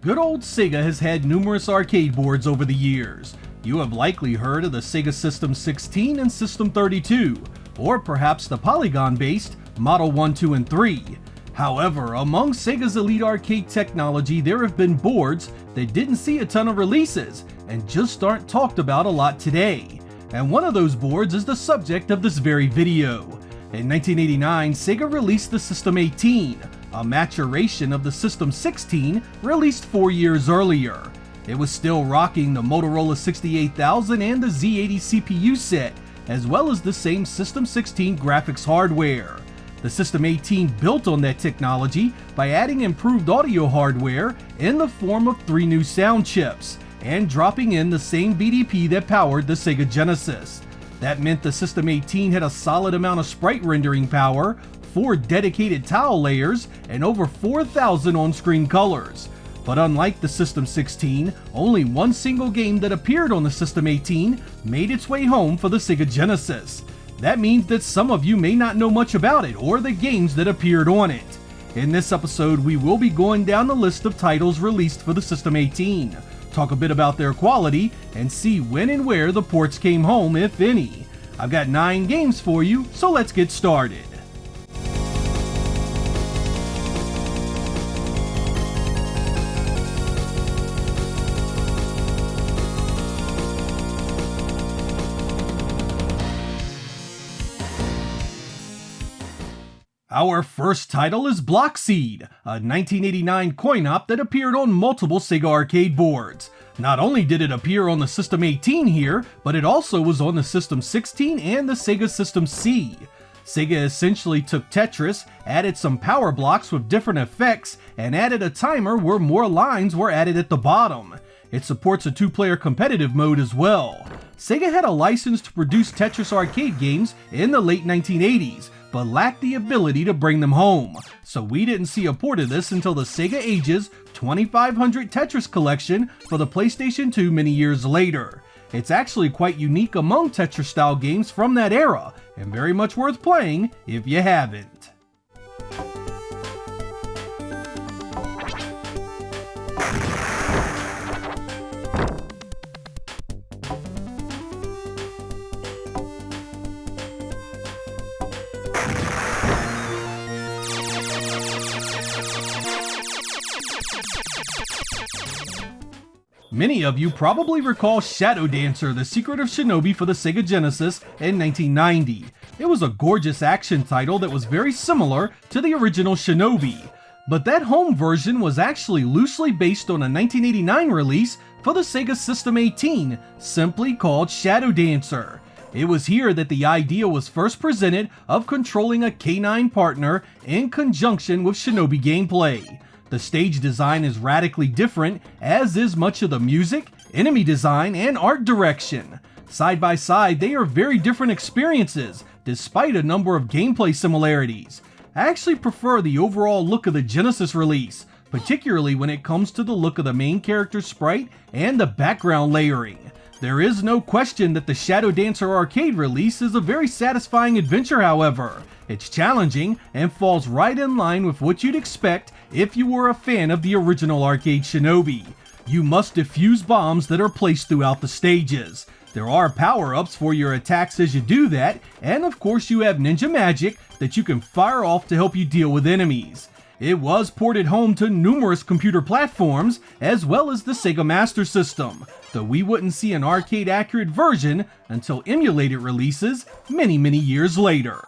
Good old Sega has had numerous arcade boards over the years. You have likely heard of the Sega System 16 and System 32, or perhaps the Polygon-based Model 1, 2, and 3. However, among Sega's elite arcade technology, there have been boards that didn't see a ton of releases and just aren't talked about a lot today. And one of those boards is the subject of this very video. In 1989, Sega released the System 18, a maturation of the System 16 released 4 years earlier. It was still rocking the Motorola 68000 and the Z80 CPU set, as well as the same System 16 graphics hardware. The System 18 built on that technology by adding improved audio hardware in the form of 3 new sound chips, and dropping in the same BDP that powered the Sega Genesis. That meant the System 18 had a solid amount of sprite rendering power, 4 dedicated tile layers, and over 4,000 on-screen colors. But unlike the System 16, only one single game that appeared on the System 18 made its way home for the Sega Genesis. That means that some of you may not know much about it or the games that appeared on it. In this episode, we will be going down the list of titles released for the System 18, talk a bit about their quality, and see when and where the ports came home, if any. I've got 9 games for you, so let's get started. Our first title is Block Seed, a 1989 coin-op that appeared on multiple Sega arcade boards. Not only did it appear on the System 18 here, but it also was on the System 16 and the Sega System C. Sega essentially took Tetris, added some power blocks with different effects, and added a timer where more lines were added at the bottom. It supports a 2-player competitive mode as well. Sega had a license to produce Tetris arcade games in the late 1980s, but lacked the ability to bring them home, so we didn't see a port of this until the Sega Ages 2500 Tetris collection for the PlayStation 2 many years later. It's actually quite unique among Tetris-style games from that era, and very much worth playing if you haven't. Many of you probably recall Shadow Dancer: The Secret of Shinobi for the Sega Genesis in 1990. It was a gorgeous action title that was very similar to the original Shinobi, but that home version was actually loosely based on a 1989 release for the Sega System 18, simply called Shadow Dancer. It was here that the idea was first presented of controlling a canine partner in conjunction with Shinobi gameplay. The stage design is radically different, as is much of the music, enemy design, and art direction. Side by side, they are very different experiences, despite a number of gameplay similarities. I actually prefer the overall look of the Genesis release, particularly when it comes to the look of the main character's sprite and the background layering. There is no question that the Shadow Dancer arcade release is a very satisfying adventure, however. It's challenging and falls right in line with what you'd expect if you were a fan of the original arcade Shinobi. You must defuse bombs that are placed throughout the stages. There are power-ups for your attacks as you do that, and of course you have ninja magic that you can fire off to help you deal with enemies. It was ported home to numerous computer platforms, as well as the Sega Master System, though we wouldn't see an arcade-accurate version until emulated releases many years later.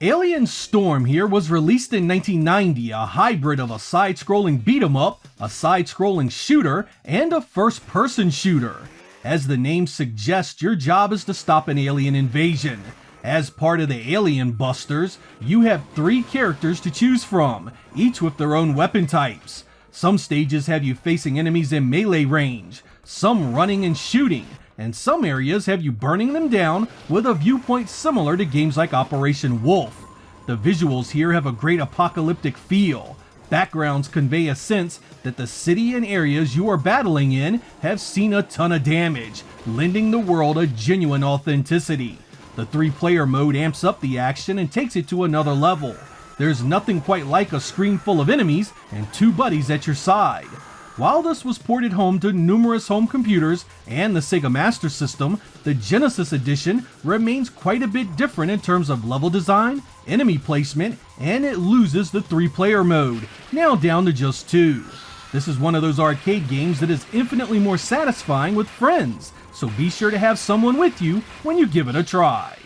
Alien Storm here was released in 1990, a hybrid of a side-scrolling beat-em-up, a side-scrolling shooter, and a first-person shooter. As the name suggests, your job is to stop an alien invasion. As part of the Alien Busters, you have 3 characters to choose from, each with their own weapon types. Some stages have you facing enemies in melee range, some running and shooting, and some areas have you burning them down with a viewpoint similar to games like Operation Wolf. The visuals here have a great apocalyptic feel. Backgrounds convey a sense that the city and areas you are battling in have seen a ton of damage, lending the world a genuine authenticity. The 3-player mode amps up the action and takes it to another level. There's nothing quite like a screen full of enemies and 2 buddies at your side. While this was ported home to numerous home computers and the Sega Master System, the Genesis edition remains quite a bit different in terms of level design, enemy placement, and it loses the 3-player mode, now down to just 2. This is one of those arcade games that is infinitely more satisfying with friends, so be sure to have someone with you when you give it a try.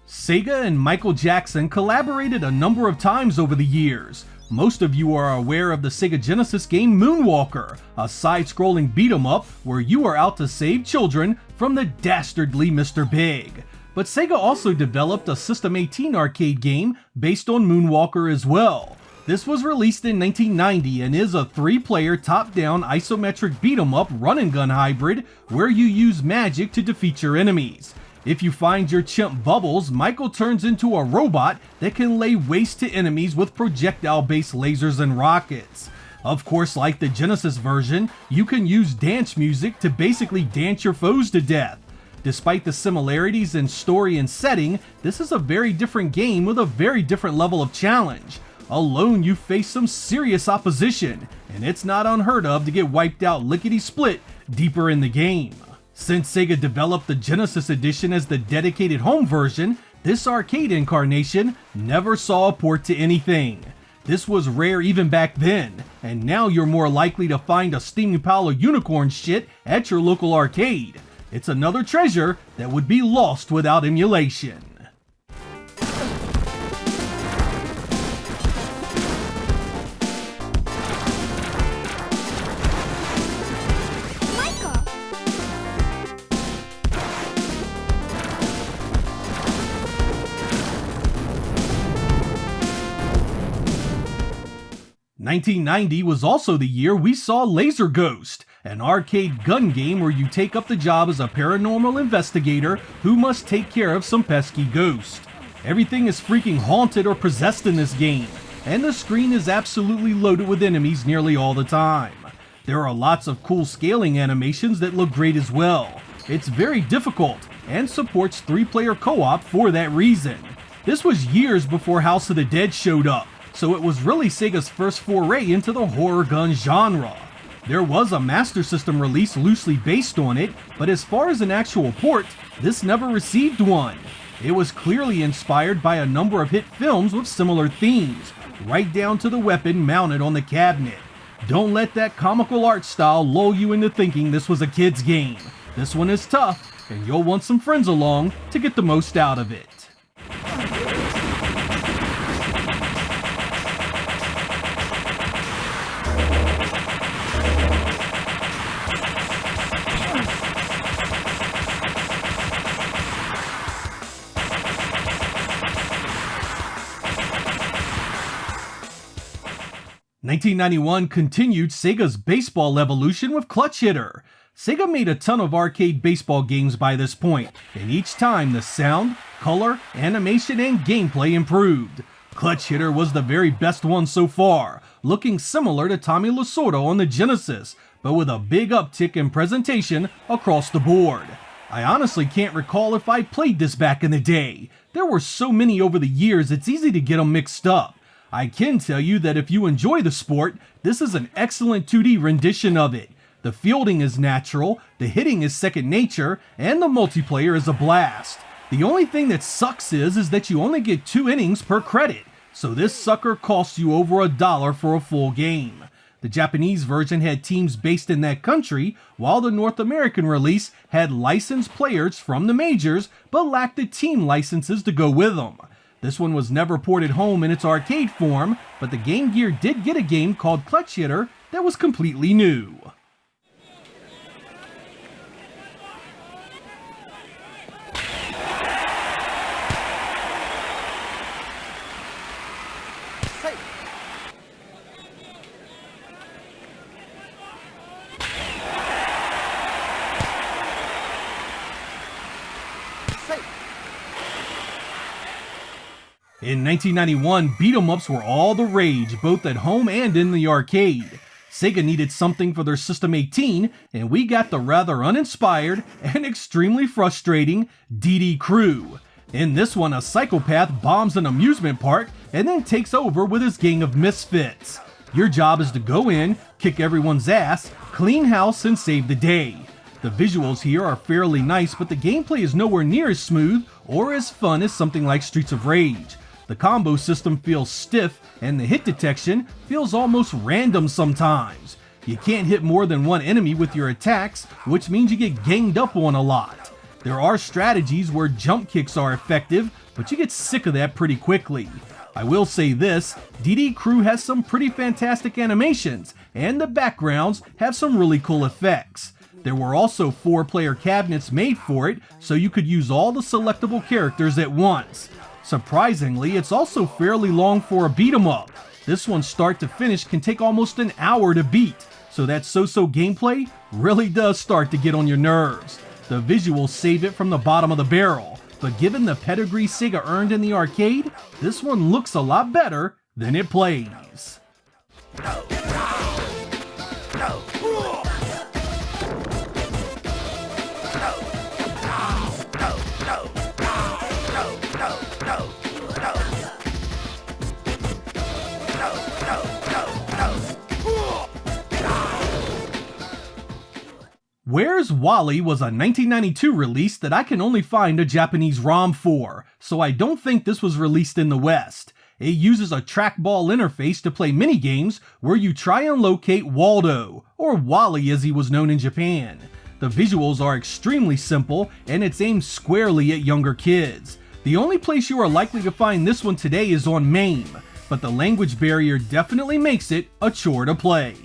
Sega and Michael Jackson collaborated a number of times over the years. Most of you are aware of the Sega Genesis game Moonwalker, a side-scrolling beat-em-up where you are out to save children from the dastardly Mr. Big. But Sega also developed a System 18 arcade game based on Moonwalker as well. This was released in 1990 and is a 3-player top-down isometric beat-em-up run-and-gun hybrid where you use magic to defeat your enemies. If you find your chimp Bubbles, Michael turns into a robot that can lay waste to enemies with projectile-based lasers and rockets. Of course, like the Genesis version, you can use dance music to basically dance your foes to death. Despite the similarities in story and setting, this is a very different game with a very different level of challenge. Alone, you face some serious opposition, and it's not unheard of to get wiped out lickety-split deeper in the game. Since Sega developed the Genesis edition as the dedicated home version, this arcade incarnation never saw a port to anything. This was rare even back then, and now you're more likely to find a steaming pile of unicorn shit at your local arcade. It's another treasure that would be lost without emulation. '90 was also the year we saw Laser Ghost, an arcade gun game where you take up the job as a paranormal investigator who must take care of some pesky ghost. Everything is freaking haunted or possessed in this game, and the screen is absolutely loaded with enemies nearly all the time. There are lots of cool scaling animations that look great as well. It's very difficult, and supports 3-player co-op for that reason. This was years before House of the Dead showed up, so it was really Sega's first foray into the horror gun genre. There was a Master System release loosely based on it, but as far as an actual port, this never received one. It was clearly inspired by a number of hit films with similar themes, right down to the weapon mounted on the cabinet. Don't let that comical art style lull you into thinking this was a kid's game. This one is tough, and you'll want some friends along to get the most out of it. '91 continued Sega's baseball evolution with Clutch Hitter. Sega made a ton of arcade baseball games by this point, and each time the sound, color, animation, and gameplay improved. Clutch Hitter was the very best one so far, looking similar to Tommy Lasorda on the Genesis, but with a big uptick in presentation across the board. I honestly can't recall if I played this back in the day. There were so many over the years it's easy to get them mixed up. I can tell you that if you enjoy the sport, this is an excellent 2D rendition of it. The fielding is natural, the hitting is second nature, and the multiplayer is a blast. The only thing that sucks is that you only get 2 innings per credit, so this sucker costs you over $1 for a full game. The Japanese version had teams based in that country, while the North American release had licensed players from the majors, but lacked the team licenses to go with them. This one was never ported home in its arcade form, but the Game Gear did get a game called Clutch Hitter that was completely new. In 1991, beat-em-ups were all the rage, both at home and in the arcade. Sega needed something for their System 18, and we got the rather uninspired and extremely frustrating DD Crew. In this one, a psychopath bombs an amusement park and then takes over with his gang of misfits. Your job is to go in, kick everyone's ass, clean house, and save the day. The visuals here are fairly nice, but the gameplay is nowhere near as smooth or as fun as something like Streets of Rage. The combo system feels stiff, and the hit detection feels almost random sometimes. You can't hit more than one enemy with your attacks, which means you get ganged up on a lot. There are strategies where jump kicks are effective, but you get sick of that pretty quickly. I will say this, DD Crew has some pretty fantastic animations, and the backgrounds have some really cool effects. There were also 4-player cabinets made for it, so you could use all the selectable characters at once. Surprisingly, it's also fairly long for a beat-em-up. This one start to finish can take almost an hour to beat, so that so-so gameplay really does start to get on your nerves. The visuals save it from the bottom of the barrel, but given the pedigree Sega earned in the arcade, this one looks a lot better than it plays. Where's WallE was a 1992 release that I can only find a Japanese ROM for, so I don't think this was released in the West. It uses a trackball interface to play minigames where you try and locate Waldo, or WallE as he was known in Japan. The visuals are extremely simple, and it's aimed squarely at younger kids. The only place you are likely to find this one today is on MAME, but the language barrier definitely makes it a chore to play.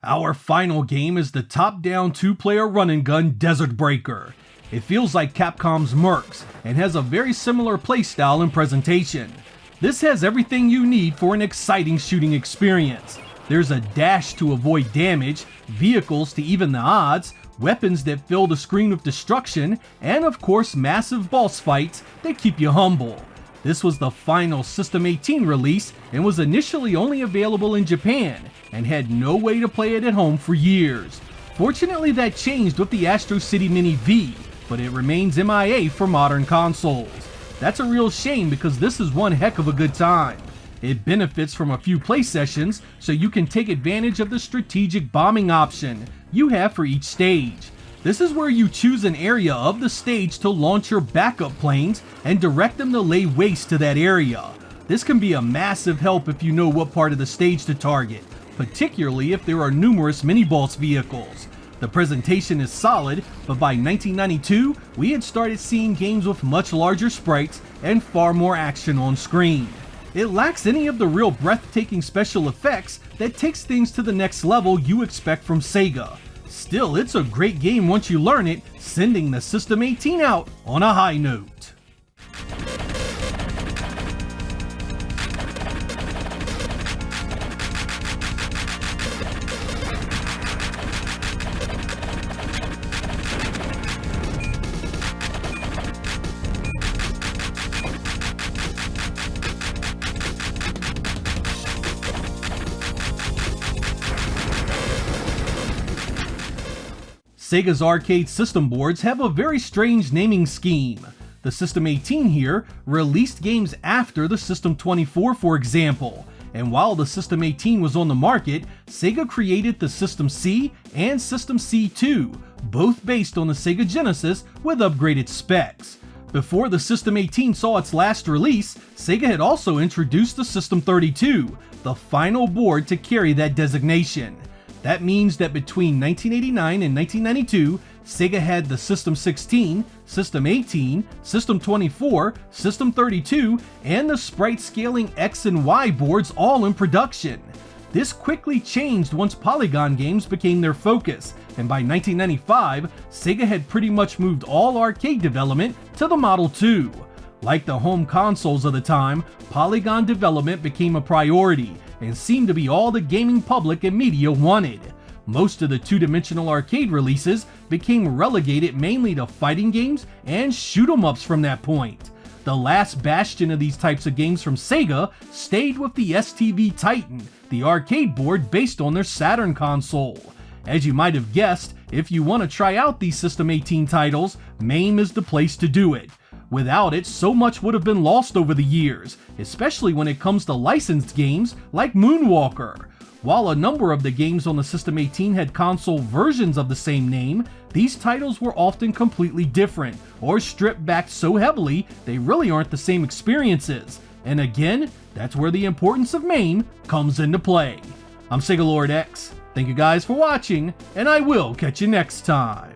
Our final game is the top-down 2-player run-and-gun Desert Breaker. It feels like Capcom's Mercs, and has a very similar playstyle and presentation. This has everything you need for an exciting shooting experience. There's a dash to avoid damage, vehicles to even the odds, weapons that fill the screen with destruction, and of course massive boss fights that keep you humble. This was the final System 18 release and was initially only available in Japan and had no way to play it at home for years. Fortunately, that changed with the Astro City Mini V, but it remains MIA for modern consoles. That's a real shame because this is one heck of a good time. It benefits from a few play sessions, so you can take advantage of the strategic bombing option you have for each stage. This is where you choose an area of the stage to launch your backup planes and direct them to lay waste to that area. This can be a massive help if you know what part of the stage to target, particularly if there are numerous mini-boss vehicles. The presentation is solid, but by 1992, we had started seeing games with much larger sprites and far more action on screen. It lacks any of the real breathtaking special effects that takes things to the next level you expect from Sega. Still, it's a great game once you learn it, sending the System 18 out on a high note. Sega's arcade system boards have a very strange naming scheme. The System 18 here released games after the System 24, for example, and while the System 18 was on the market, Sega created the System C and System C2, both based on the Sega Genesis with upgraded specs. Before the System 18 saw its last release, Sega had also introduced the System 32, the final board to carry that designation. That means that between 1989 and 1992, Sega had the System 16, System 18, System 24, System 32, and the sprite scaling X and Y boards all in production. This quickly changed once polygon games became their focus, and by 1995, Sega had pretty much moved all arcade development to the Model 2. Like the home consoles of the time, polygon development became a priority, and seemed to be all the gaming public and media wanted. Most of the two-dimensional arcade releases became relegated mainly to fighting games and shoot-'em-ups from that point. The last bastion of these types of games from Sega stayed with the STV Titan, the arcade board based on their Saturn console. As you might have guessed, if you want to try out these System 18 titles, MAME is the place to do it. Without it, so much would have been lost over the years, especially when it comes to licensed games like Moonwalker. While a number of the games on the System 18 had console versions of the same name, these titles were often completely different, or stripped back so heavily they really aren't the same experiences. And again, that's where the importance of MAME comes into play. I'm Sega Lord X. Thank you guys for watching, and I will catch you next time.